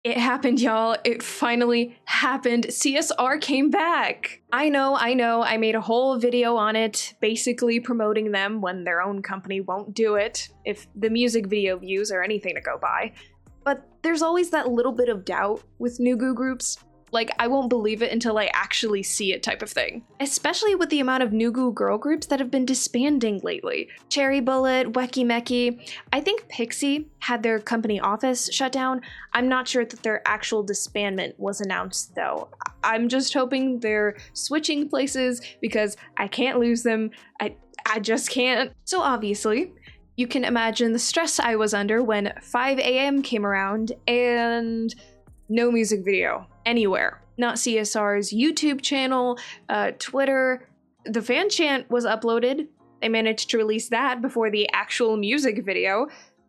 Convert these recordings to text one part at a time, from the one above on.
It happened, y'all. It finally happened. CSR came back. I know. I made a whole video on it, basically promoting them when their own company won't do it, if the music video views are anything to go by. But there's always that little bit of doubt with new goo groups. Like, I won't believe it until I actually see it type of thing. Especially with the amount of new goo girl groups that have been disbanding lately. Cherry Bullet, Weki Meki. I think Pixie had their company office shut down. I'm not sure that their actual disbandment was announced though. I'm just hoping they're switching places because I can't lose them. I just can't. So obviously, you can imagine the stress I was under when 5 a.m. came around and no music video anywhere. Not CSR's YouTube channel, Twitter. The fan chant was uploaded. They managed to release that before the actual music video,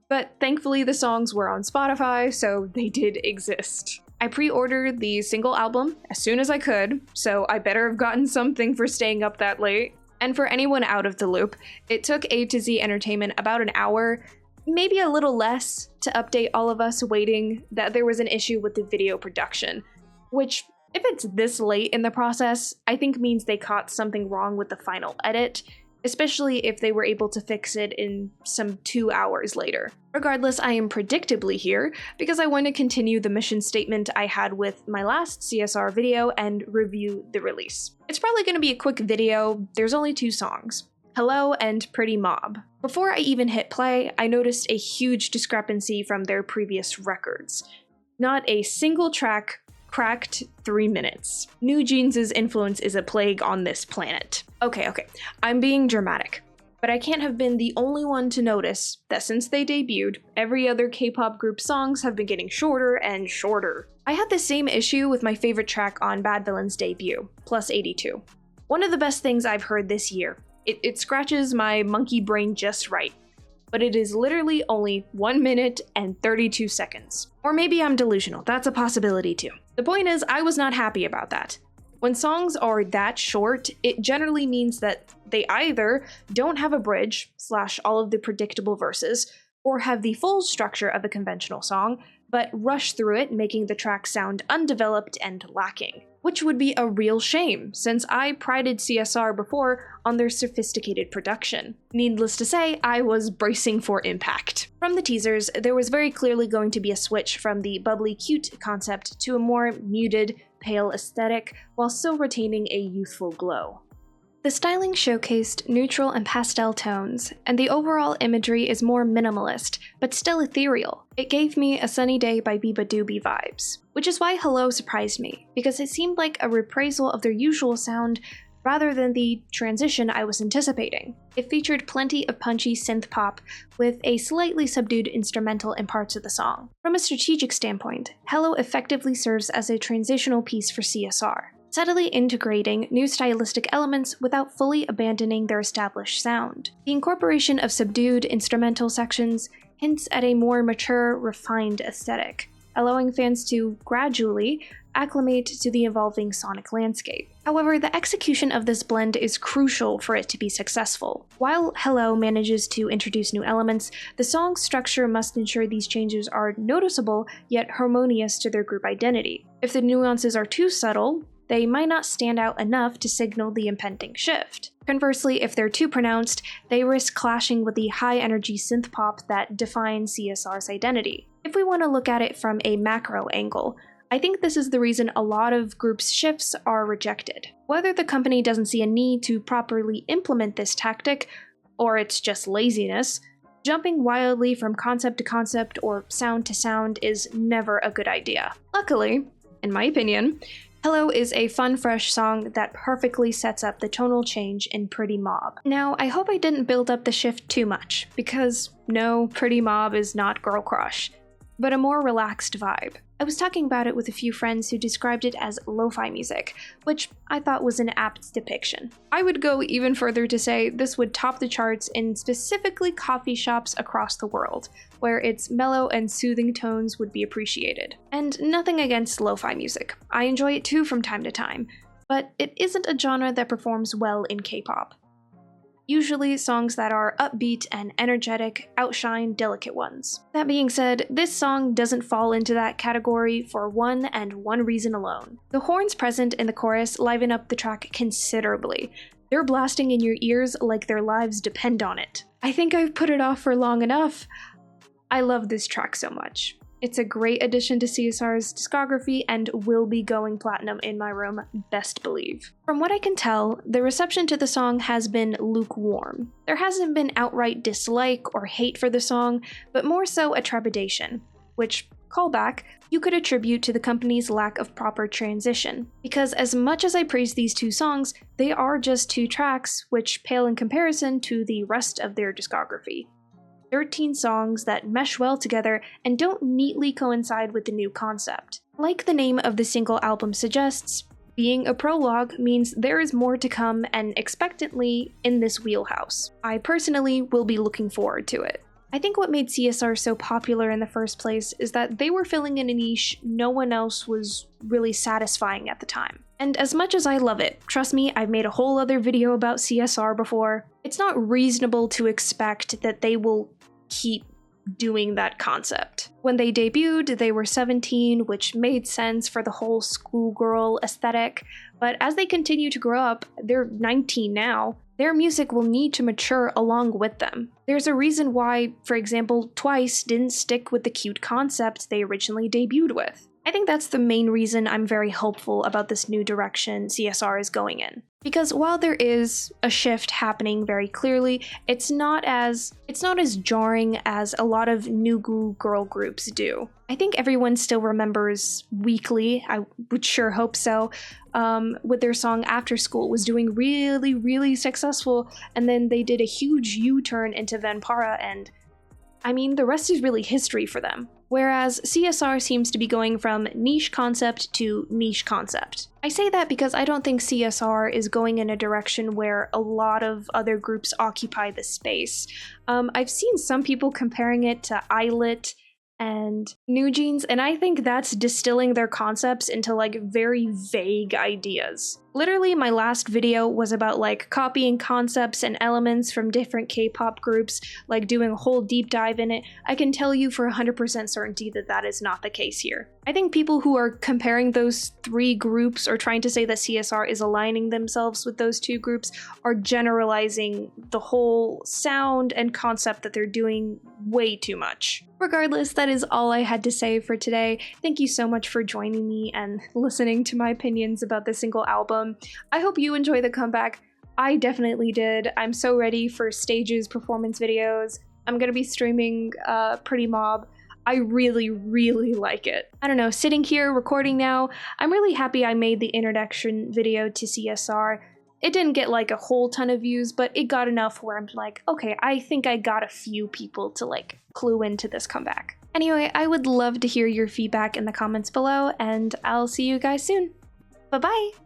but thankfully the songs were on Spotify, so they did exist. I pre-ordered the single album as soon as I could, so I better have gotten something for staying up that late. And for anyone out of the loop, it took A to Z Entertainment about an hour, maybe a little less, to update all of us waiting that there was an issue with the video production, which, if it's this late in the process, I think means they caught something wrong with the final edit, especially if they were able to fix it in some 2 hours later. Regardless, I am predictably here because I want to continue the mission statement I had with my last CSR video and review the release. It's probably going to be a quick video. There's only 2 songs. Hello and Pretty Mob. Before I even hit play, I noticed a huge discrepancy from their previous records. Not a single track cracked 3 minutes. New Jeans' influence is a plague on this planet. Okay, I'm being dramatic, but I can't have been the only one to notice that since they debuted, every other K-pop group's songs have been getting shorter and shorter. I had the same issue with my favorite track on Bad Villain's debut, Plus 82. One of the best things I've heard this year. It scratches my monkey brain just right, but it is literally only 1 minute and 32 seconds. Or maybe I'm delusional, that's a possibility too. The point is, I was not happy about that. When songs are that short, it generally means that they either don't have a bridge, / all of the predictable verses, or have the full structure of a conventional song, but rush through it, making the track sound undeveloped and lacking. Which would be a real shame, since I prided CSR before on their sophisticated production. Needless to say, I was bracing for impact. From the teasers, there was very clearly going to be a switch from the bubbly cute concept to a more muted, pale aesthetic, while still retaining a youthful glow. The styling showcased neutral and pastel tones, and the overall imagery is more minimalist, but still ethereal. It gave me a Sunny Day by Biba Doobie vibes, which is why Hello surprised me, because it seemed like a reprisal of their usual sound rather than the transition I was anticipating. It featured plenty of punchy synth pop, with a slightly subdued instrumental in parts of the song. From a strategic standpoint, Hello effectively serves as a transitional piece for CSR, subtly integrating new stylistic elements without fully abandoning their established sound. The incorporation of subdued instrumental sections hints at a more mature, refined aesthetic, allowing fans to gradually acclimate to the evolving sonic landscape. However, the execution of this blend is crucial for it to be successful. While Hello manages to introduce new elements, the song's structure must ensure these changes are noticeable yet harmonious to their group identity. If the nuances are too subtle, they might not stand out enough to signal the impending shift. Conversely, if they're too pronounced, they risk clashing with the high-energy synth pop that defines CSR's identity. If we want to look at it from a macro angle, I think this is the reason a lot of groups' shifts are rejected. Whether the company doesn't see a need to properly implement this tactic, or it's just laziness, jumping wildly from concept to concept or sound to sound is never a good idea. Luckily, in my opinion, Hello is a fun, fresh song that perfectly sets up the tonal change in Pretty Mob. Now, I hope I didn't build up the shift too much, because no, Pretty Mob is not girl crush, but a more relaxed vibe. I was talking about it with a few friends who described it as lo-fi music, which I thought was an apt depiction. I would go even further to say this would top the charts in specifically coffee shops across the world, where its mellow and soothing tones would be appreciated. And nothing against lo-fi music. I enjoy it too from time to time, but it isn't a genre that performs well in K-pop. Usually songs that are upbeat and energetic outshine delicate ones. That being said, this song doesn't fall into that category for one reason alone. The horns present in the chorus liven up the track considerably. They're blasting in your ears like their lives depend on it. I think I've put it off for long enough. I love this track so much. It's a great addition to CSR's discography and will be going platinum in my room, best believe. From what I can tell, the reception to the song has been lukewarm. There hasn't been outright dislike or hate for the song, but more so a trepidation, which, callback, you could attribute to the company's lack of proper transition. Because as much as I praise these two songs, they are just two tracks, which pale in comparison to the rest of their discography. 13 songs that mesh well together and don't neatly coincide with the new concept. Like the name of the single album suggests, being a prologue means there is more to come and expectantly in this wheelhouse. I personally will be looking forward to it. I think what made CSR so popular in the first place is that they were filling in a niche no one else was really satisfying at the time. And as much as I love it, trust me, I've made a whole other video about CSR before, it's not reasonable to expect that they will keep doing that concept. When they debuted, they were 17, which made sense for the whole schoolgirl aesthetic, but as they continue to grow up, they're 19 now, their music will need to mature along with them. There's a reason why, for example, Twice didn't stick with the cute concept they originally debuted with. I think that's the main reason I'm very hopeful about this new direction CSR is going in. Because while there is a shift happening very clearly, it's not as jarring as a lot of new girl groups do. I think everyone still remembers Weekly, I would sure hope so, with their song After School was doing really successful, and then they did a huge U-turn into Vampara, and I mean, the rest is really history for them. Whereas CSR seems to be going from niche concept to niche concept. I say that because I don't think CSR is going in a direction where a lot of other groups occupy the space. I've seen some people comparing it to Islet and New Jeans, and I think that's distilling their concepts into like very vague ideas. Literally, my last video was about like copying concepts and elements from different K-pop groups, like doing a whole deep dive in it. I can tell you for 100% certainty that that is not the case here. I think people who are comparing those three groups or trying to say that CSR is aligning themselves with those two groups are generalizing the whole sound and concept that they're doing way too much. Regardless, that is all I had to say for today. Thank you so much for joining me and listening to my opinions about this single album. I hope you enjoy the comeback. I definitely did. I'm so ready for Stage's performance videos. I'm gonna be streaming Pretty Mob. I really like it. I don't know, sitting here recording now, I'm really happy I made the introduction video to CSR. It didn't get like a whole ton of views, but it got enough where I'm like, okay, I think I got a few people to like clue into this comeback. Anyway, I would love to hear your feedback in the comments below, and I'll see you guys soon. Bye-bye!